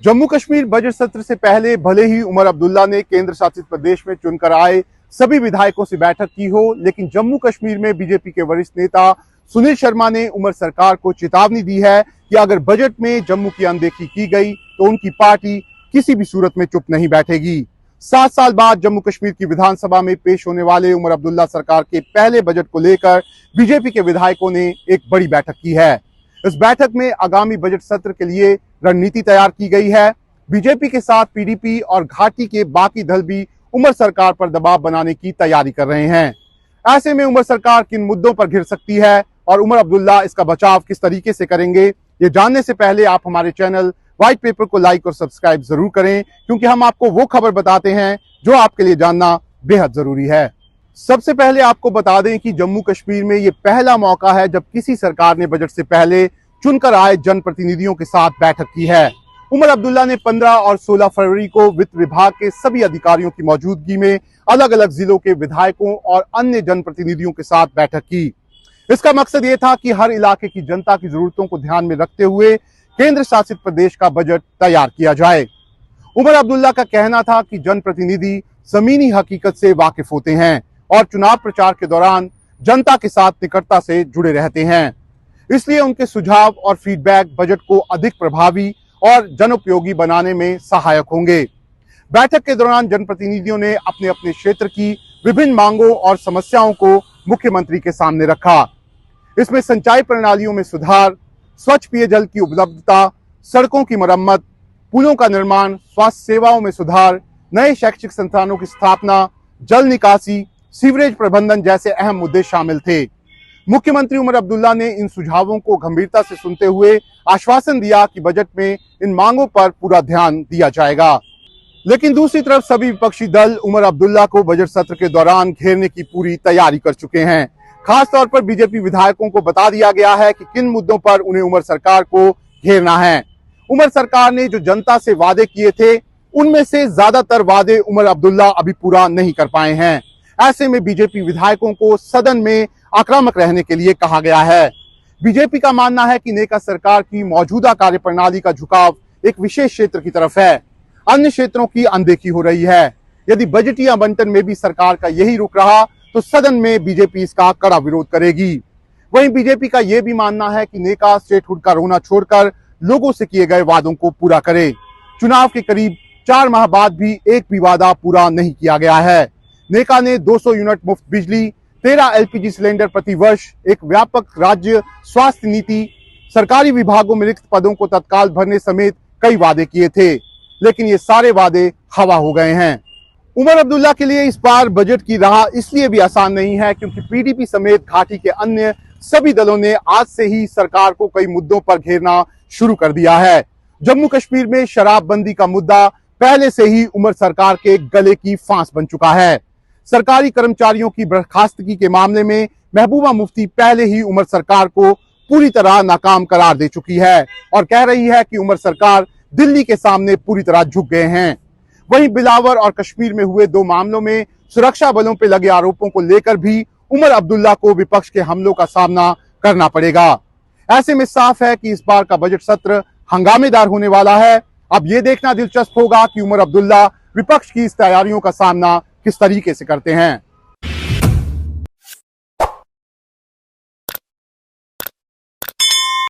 Jammu Kashmir budget सत्र से पहले भले ही उमर अब्दुल्ला ने केंद्र शासित प्रदेश में चुनकर आए सभी विधायकों से बैठक की हो, लेकिन जम्मू कश्मीर में बीजेपी के वरिष्ठ नेता सुनील शर्मा ने उमर सरकार को चेतावनी दी है कि अगर बजट में जम्मू की अनदेखी की गई तो उनकी पार्टी किसी भी सूरत में चुप नहीं बैठेगी। 7 साल बाद जम्मू कश्मीर की विधानसभा में पेश होने वाले उमर अब्दुल्ला सरकार के पहले बजट को लेकर बीजेपी के विधायकों ने एक बड़ी बैठक की है। इस बैठक में आगामी बजट सत्र के लिए रणनीति तैयार की गई है। बीजेपी के साथ पीडीपी और घाटी के बाकी दल भी उमर सरकार पर दबाव बनाने की तैयारी कर रहे हैं। ऐसे में उमर सरकार किन मुद्दों पर घिर सकती है और उमर अब्दुल्ला इसका बचाव किस तरीके से करेंगे, ये जानने से पहले आप हमारे चैनल व्हाइट पेपर को लाइक और सब्सक्राइब जरूर करें, क्योंकि हम आपको वो खबर बताते हैं जो आपके लिए जानना बेहद जरूरी है। सबसे पहले आपको बता दें कि जम्मू कश्मीर में ये पहला मौका है जब किसी सरकार ने बजट से पहले चुनकर आए जनप्रतिनिधियों के साथ बैठक की है। उमर अब्दुल्ला ने 15 और 16 फरवरी को वित्त विभाग के सभी अधिकारियों की मौजूदगी में अलग अलग जिलों के विधायकों और अन्य जनप्रतिनिधियों के साथ बैठक की। इसका मकसद ये था कि हर इलाके की जनता की जरूरतों को ध्यान में रखते हुए केंद्र शासित प्रदेश का बजट तैयार किया जाए। उमर अब्दुल्ला का कहना था कि जनप्रतिनिधि जमीनी हकीकत से वाकिफ होते हैं और चुनाव प्रचार के दौरान जनता के साथ निकटता से जुड़े रहते हैं, इसलिए उनके सुझाव और फीडबैक बजट को अधिक प्रभावी और जनोपयोगी बनाने में सहायक होंगे। बैठक के दौरान जनप्रतिनिधियों ने अपने अपने क्षेत्र की विभिन्न मांगों और समस्याओं को मुख्यमंत्री के सामने रखा। इसमें सिंचाई प्रणालियों में सुधार, स्वच्छ पेयजल की उपलब्धता, सड़कों की मरम्मत, पुलों का निर्माण, स्वास्थ्य सेवाओं में सुधार, नए शैक्षिक संस्थानों की स्थापना, जल निकासी, सीवरेज प्रबंधन जैसे अहम मुद्दे शामिल थे। मुख्यमंत्री उमर अब्दुल्ला ने इन सुझावों को गंभीरता से सुनते हुए आश्वासन दिया कि बजट में इन मांगों पर पूरा ध्यान दिया जाएगा। लेकिन दूसरी तरफ सभी विपक्षी दल उमर अब्दुल्ला को बजट सत्र के दौरान घेरने की पूरी तैयारी कर चुके हैं। खास तौर पर बीजेपी विधायकों को बता दिया गया है कि किन मुद्दों पर उन्हें उमर सरकार को घेरना है। उमर सरकार ने जो जनता से वादे किए थे, उनमें से ज्यादातर वादे उमर अब्दुल्ला अभी पूरा नहीं कर पाए हैं। ऐसे में बीजेपी विधायकों को सदन में आक्रामक रहने के लिए कहा गया है। बीजेपी का मानना है कि नेका सरकार की मौजूदा कार्यप्रणाली का झुकाव एक विशेष क्षेत्र की तरफ है, अन्य क्षेत्रों की अनदेखी हो रही है। यदि बजटीय आवंटन में भी सरकार का यही रुख रहा तो सदन में बीजेपी इसका कड़ा विरोध करेगी। वहीं बीजेपी का यह भी मानना है कि नेका स्टेटहुड का रोना छोड़कर लोगों से किए गए वादों को पूरा करे। चुनाव के करीब 4 माह बाद भी एक भी वादा पूरा नहीं किया गया है। नेका ने 200 यूनिट मुफ्त बिजली, 13 एलपीजी सिलेंडर प्रति वर्ष, एक व्यापक राज्य स्वास्थ्य नीति, सरकारी विभागों में रिक्त पदों को तत्काल भरने समेत कई वादे किए थे, लेकिन ये सारे वादे हवा हो गए हैं। उमर अब्दुल्ला के लिए इस बार बजट की राह इसलिए भी आसान नहीं है क्योंकि पीडीपी समेत घाटी के अन्य सभी दलों ने आज से ही सरकार को कई मुद्दों पर घेरना शुरू कर दिया है। जम्मू कश्मीर में शराबबंदी का मुद्दा पहले से ही उमर सरकार के गले की फांस बन चुका है। सरकारी कर्मचारियों की बर्खास्तगी के मामले में महबूबा मुफ्ती पहले ही उमर सरकार को पूरी तरह नाकाम करार दे चुकी है और कह रही है कि उमर सरकार दिल्ली के सामने पूरी तरह झुक गए हैं। वहीं बिलावर और कश्मीर में हुए 2 मामलों में सुरक्षा बलों पर लगे आरोपों को लेकर भी उमर अब्दुल्ला को विपक्ष के हमलों का सामना करना पड़ेगा। ऐसे में साफ है कि इस बार का बजट सत्र हंगामेदार होने वाला है। अब ये देखना दिलचस्प होगा कि उमर अब्दुल्ला विपक्ष की इस तैयारियों का सामना किस तरीके से करते हैं।